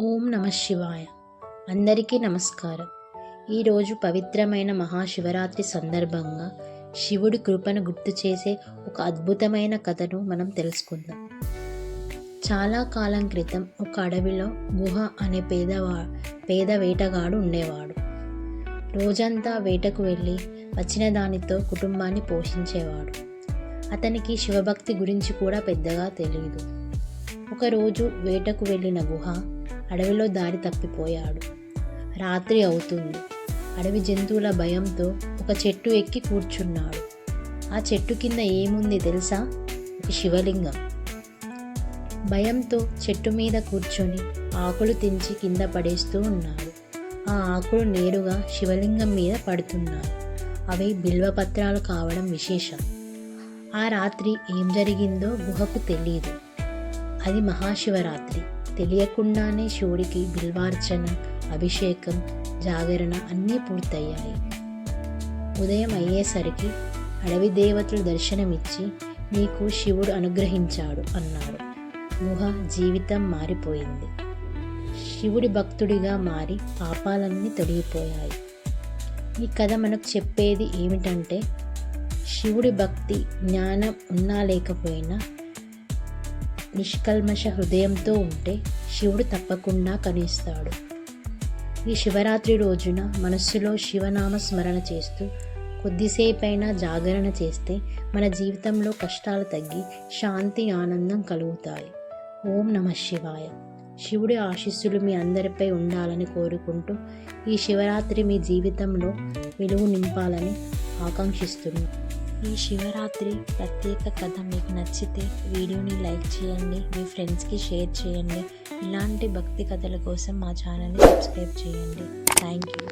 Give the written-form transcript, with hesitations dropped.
ఓం నమ శివాయ. అందరికీ నమస్కారం. ఈరోజు పవిత్రమైన మహాశివరాత్రి సందర్భంగా శివుడి కృపను గుర్తు చేసే ఒక అద్భుతమైన కథను మనం తెలుసుకుందాం. చాలా కాలం క్రితం ఒక అడవిలో గుహ అనే పేద వేటగాడు ఉండేవాడు. రోజంతా వేటకు వెళ్ళి వచ్చిన దానితో కుటుంబాన్ని పోషించేవాడు. అతనికి శివభక్తి గురించి కూడా పెద్దగా తెలియదు. ఒకరోజు వేటకు వెళ్ళిన గుహ అడవిలో దారి తప్పిపోయాడు. రాత్రి అవుతుంది. అడవి జంతువుల భయంతో ఒక చెట్టు ఎక్కి కూర్చున్నాడు. ఆ చెట్టు కింద ఏముంది తెలుసా? ఒక శివలింగం. భయంతో చెట్టు మీద కూర్చొని ఆకులు తెంచి కింద పడేస్తూ ఉన్నాడు. ఆ ఆకులు నేరుగా శివలింగం మీద పడుతున్నాయి. అవి బిల్వపత్రాలు కావడం విశేషం. ఆ రాత్రి ఏం జరిగిందో గుహకు తెలియదు. అది మహాశివరాత్రి. తెలియకుండానే శివుడికి బిల్వార్చన, అభిషేకం, జాగరణ అన్నీ పూర్తయ్యాయి. ఉదయం అయ్యేసరికి అడవి దేవతలు దర్శనమిచ్చి నీకు శివుడు అనుగ్రహించాడు అన్నారు. గుహ జీవితం మారిపోయింది. శివుడి భక్తుడిగా మారి పాపాలన్నీ తొలగిపోయాయి. ఈ కథ మనకు చెప్పేది ఏమిటంటే, శివుడి భక్తి, జ్ఞానం ఉన్నా లేకపోయినా నిష్కల్మష హృదయంతో ఉంటే శివుడు తప్పకుండా కరుణిస్తాడు. ఈ శివరాత్రి రోజున మనస్సులో శివనామ స్మరణ చేస్తూ కొద్దిసేపైనా జాగరణ చేస్తే మన జీవితంలో కష్టాలు తగ్గి శాంతి, ఆనందం కలుగుతాయి. ఓం నమ శివాయ. శివుడి ఆశీస్సులు మీ అందరిపై ఉండాలని కోరుకుంటూ ఈ శివరాత్రి మీ జీవితంలో వెలుగు నింపాలని ఆకాంక్షిస్తున్నాను. ఈ శివరాత్రి ప్రత్యేక కథ మీకు నచ్చితే వీడియోని లైక్ చేయండి, మీ ఫ్రెండ్స్కి షేర్ చేయండి. ఇలాంటి భక్తి కథల కోసం మా ఛానల్ని సబ్స్క్రైబ్ చేయండి. Thank you.